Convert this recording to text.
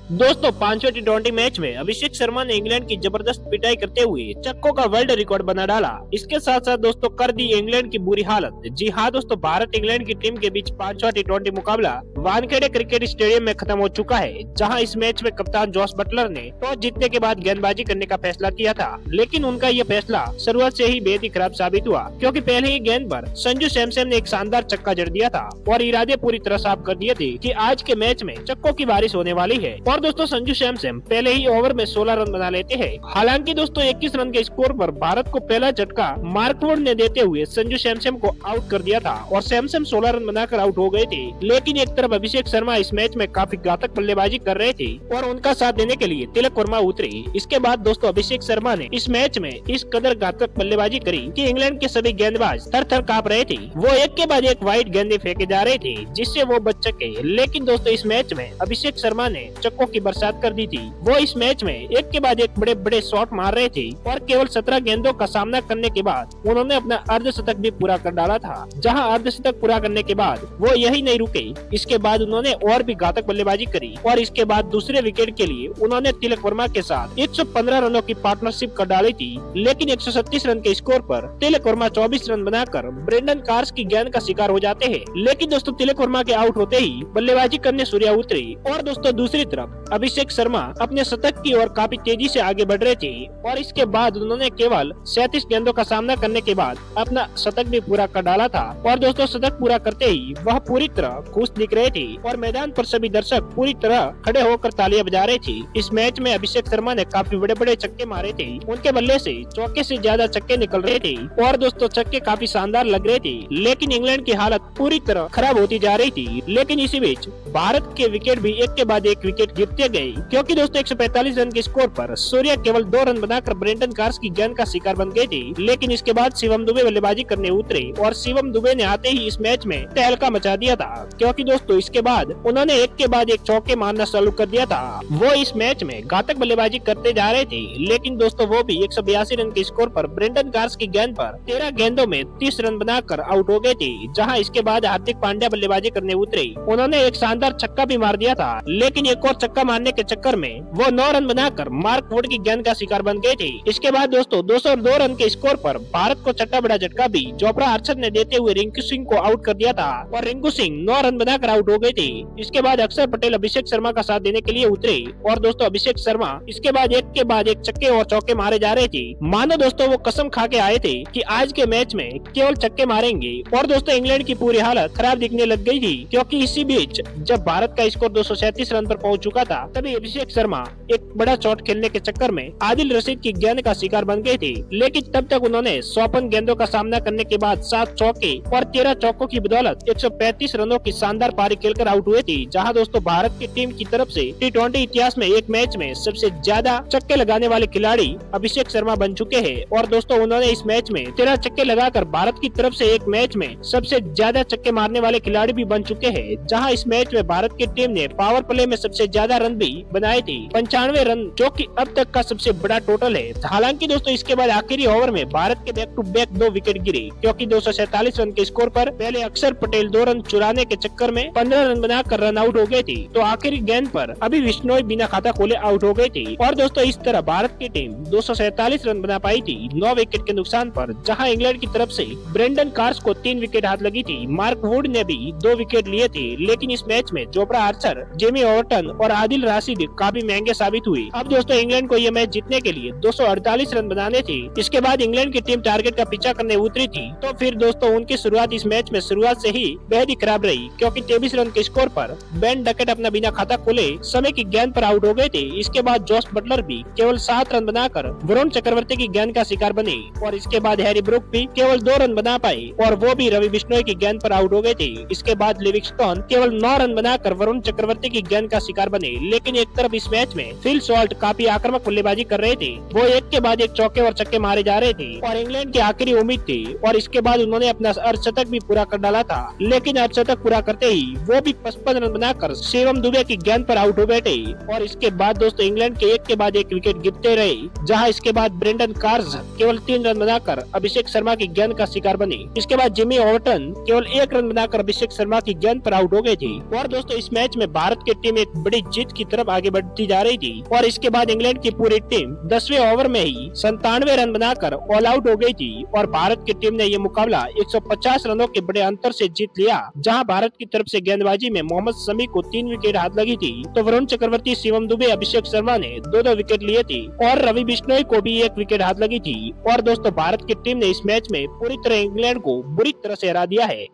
दोस्तों 5वें टी20 मैच में अभिषेक शर्मा ने इंग्लैंड की जबरदस्त पिटाई करते हुए छक्कों का वर्ल्ड रिकॉर्ड बना डाला। इसके साथ साथ दोस्तों कर दी इंग्लैंड की बुरी हालत। जी हां दोस्तों, भारत इंग्लैंड की टीम के बीच 5वां टी20 मुकाबला वानखेड़े क्रिकेट स्टेडियम में खत्म हो चुका है, जहां इस मैच में कप्तान जॉस बटलर ने टॉस जीतने के बाद गेंदबाजी करने का फैसला किया था। लेकिन उनका यह फैसला शुरुआत से ही बेहद ही खराब साबित हुआ, क्योंकि पहले ही गेंद पर संजू सैमसन ने एक शानदार छक्का जड़ दिया था और इरादे पूरी तरह साफ कर दिए थे कि आज के मैच में छक्कों की बारिश होने वाली है। और दोस्तों संजू सैमसन पहले ही ओवर में 16 रन बना लेते हैं। हालांकि दोस्तों 21 रन के स्कोर पर भारत को पहला झटका मार्क वुड ने देते हुए संजू सैमसन को आउट कर दिया था और सैमसन 16 रन बनाकर आउट हो गए थे। लेकिन एक तरफ अभिषेक शर्मा इस मैच में काफी घातक बल्लेबाजी कर रहे थे और उनका साथ देने के लिए तिलक वर्मा उतरे। इसके बाद दोस्तों अभिषेक शर्मा ने इस मैच में इस कदर घातक बल्लेबाजी करी कि इंग्लैंड के सभी गेंदबाज थर थर कांप रहे थे। वो एक के बाद एक वाइड गेंदे फेंके जा रहे थे, जिससे वो बच सके। लेकिन दोस्तों इस मैच में अभिषेक शर्मा ने छक्कों की बरसात कर दी थी। वो इस मैच में एक के बाद एक बड़े बड़े शॉट मार रहे थे और केवल 17 गेंदों का सामना करने के बाद उन्होंने अपना अर्धशतक भी पूरा कर डाला था। जहां अर्धशतक पूरा करने के बाद वो यही नहीं रुके, इसके बाद उन्होंने और भी घातक बल्लेबाजी करी और इसके बाद दूसरे विकेट के लिए उन्होंने तिलक वर्मा के साथ 115 रनों की पार्टनरशिप कर डाली थी। लेकिन 136 रन के स्कोर पर तिलक वर्मा 24 रन बनाकर ब्रेंडन कार्स की गेंद का शिकार हो जाते हैं। लेकिन दोस्तों तिलक वर्मा के आउट होते ही बल्लेबाजी करने सूर्या उतरे और दोस्तों दूसरी तरफ अभिषेक शर्मा अपने शतक की ओर काफी तेजी से आगे बढ़ रहे थे और इसके बाद उन्होंने केवल 37 गेंदों का सामना करने के बाद अपना शतक भी पूरा कर डाला था। और दोस्तों शतक पूरा करते ही वह पूरी तरह खुश दिख रहे थे और मैदान पर सभी दर्शक पूरी तरह खड़े होकर तालियां बजा रहे थे। इस मैच में अभिषेक शर्मा ने काफी बड़े बड़े छक्के मारे थे, उनके बल्ले से चौके से ज्यादा छक्के निकल रहे थे और दोस्तों छक्के काफी शानदार लग रहे थे। लेकिन इंग्लैंड की हालत पूरी तरह खराब होती जा रही थी। लेकिन इसी बीच भारत के विकेट भी एक के बाद एक विकेट गिरते गए, क्योंकि दोस्तों 145 रन के स्कोर पर सूर्या केवल 2 रन बनाकर ब्रेंडन कार्स की गेंद का शिकार बन गए थे। लेकिन इसके बाद शिवम दुबे बल्लेबाजी करने उतरे और शिवम दुबे ने आते ही इस मैच में तहलका मचा दिया था, क्योंकि दोस्तों इसके बाद उन्होंने एक के बाद एक चौके मारना चालू कर दिया था। वो इस मैच में घातक बल्लेबाजी करते जा रहे थे। लेकिन दोस्तों वो भी 182 रन के स्कोर पर ब्रेंडन कार्स की गेंद पर 13 गेंदों में 30 रन बनाकर आउट हो गए थे। जहां इसके बाद हार्दिक पांड्या बल्लेबाजी करने उतरे, उन्होंने एक शानदार छक्का भी मार दिया था। लेकिन एक और छक्का मारने के चक्कर में वो 9 रन बनाकर मार्क वुड की गेंद का शिकार बन गए थे। इसके बाद दोस्तों 202 रन के स्कोर पर भारत को छठा बड़ा झटका भी जोफ्रा आर्चर ने देते हुए रिंकू सिंह को आउट कर दिया था और रिंकू सिंह 9 रन बनाकर आउट हो गए थे। इसके बाद अक्षर पटेल अभिषेक शर्मा का साथ देने के लिए उतरे और दोस्तों अभिषेक शर्मा इसके बाद एक के बाद एक छक्के और चौके मारे जा रहे थे। मानो दोस्तों वो कसम खा के आए थे कि आज के मैच में केवल छक्के मारेंगे। और दोस्तों इंग्लैंड की पूरी हालत खराब दिखने लग गई थी, क्योंकि इसी बीच जब भारत का स्कोर 237 रन पर पहुंच चुका था, तभी अभिषेक शर्मा एक बड़ा शॉट खेलने के चक्कर में आदिल रशीद की गेंद का शिकार बन गए थे। लेकिन तब तक उन्होंने 54 गेंदों का सामना करने के बाद 7 चौके और 13 चौकों की बदौलत 135 रनों की शानदार पारी खेलकर आउट हुए थे। जहां दोस्तों भारत की टीम की तरफ से टी20 इतिहास में एक मैच में सबसे ज्यादा छक्के लगाने वाले खिलाड़ी अभिषेक शर्मा बन चुके हैं। और दोस्तों उन्होंने इस मैच में 13 छक्के लगाकर भारत की तरफ से एक मैच में सबसे ज्यादा छक्के मारने वाले खिलाड़ी भी बन चुके हैं। जहां इस मैच में भारत की टीम ने पावर प्ले में सबसे ज्यादा रन भी बनाए थे, 95 रन, जो कि अब तक का सबसे बड़ा टोटल है। हालांकि दोस्तों इसके बाद आखिरी ओवर में भारत के बैक टू बैक 2 विकेट गिरे, क्योंकि 247 रन के स्कोर पर पहले अक्षर पटेल 2 रन चुराने के चक्कर में 15 रन बनाकर रन आउट हो गए थे। तो आखिरी गेंद पर अभी विश्नोई बिना खाता खोले आउट हो गए थे। और दोस्तों इस तरह भारत की टीम 247 रन बना पाई थी 9 विकेट के नुकसान पर। जहां इंग्लैंड की तरफ से ब्रेंडन कार्स को 3 विकेट हाथ लगी थी, मार्क वुड ने भी 2 विकेट लिए थे। लेकिन इस मैच में जोफ्रा आर्चर, जेमी ओवर्टन और आदिल रशीद काफी महंगे साबित हुए। अब दोस्तों इंग्लैंड को यह मैच जीतने के लिए 248 रन बनाने थे। इसके बाद इंग्लैंड की टीम टारगेट का पीछा करने उतरी थी। तो फिर दोस्तों उनकी शुरुआत इस मैच में शुरुआत से ही बेहद ही खराब रही, क्योंकि 23 रन के स्कोर पर बेन डकेट अपना बिना खाता खोले समय की गेंद पर आउट हो गए थे। इसके बाद जॉस बटलर भी केवल 7 रन बनाकर वरुण चक्रवर्ती की गेंद का शिकार बने और इसके बाद हैरी ब्रूक भी केवल 2 रन बना पाए और वो भी रवि बिश्नोई की गेंद पर आउट हो गए थे। इसके बाद लिविंगस्टन केवल 9 रन बनाकर वरुण चक्रवर्ती की गेंद का शिकार बने। लेकिन एक तरफ इस मैच में फिल सॉल्ट काफी आक्रामक बल्लेबाजी कर रहे थे, वो एक के बाद एक चौके और छक्के मारे जा रहे थे और इंग्लैंड की आखिरी उम्मीद थी। और इसके बाद उन्होंने अपना अर्धशतक भी पूरा कर डाला था। लेकिन अर्धशतक पूरा करते ही वो भी 55 रन बनाकर शिवम दुबे की गेंद पर आउट हो बैठे और इसके बाद दोस्तों इंग्लैंड के एक के बाद एक विकेट गिरते रहे। जहां इसके बाद ब्रेंडन कार्स केवल 3 रन बनाकर अभिषेक शर्मा की गेंद का शिकार बने। इसके बाद जिमी ओवर्टन केवल 1 रन बनाकर अभिषेक शर्मा की गेंद पर आउट हो गए थे। और दोस्तों इस मैच में भारत की टीम एक बड़ी जीत की तरफ आगे बढ़ती जा रही थी और इसके बाद इंग्लैंड की पूरी टीम 10वें ओवर में ही 97 रन बनाकर ऑल आउट हो गई थी और भारत की टीम ने ये मुकाबला 150 रनों के बड़े अंतर से जीत लिया। जहां भारत की तरफ से गेंदबाजी में मोहम्मद शमी को 3 विकेट हाथ लगी थी तो वरुण चक्रवर्ती, शिवम दुबे, अभिषेक शर्मा ने 2-2 विकेट लिए थे और रवि बिश्नोई को भी 1 विकेट हाथ लगी थी। और दोस्तों भारत की टीम ने इस मैच में पूरी तरह इंग्लैंड को बुरी तरह से हरा दिया है।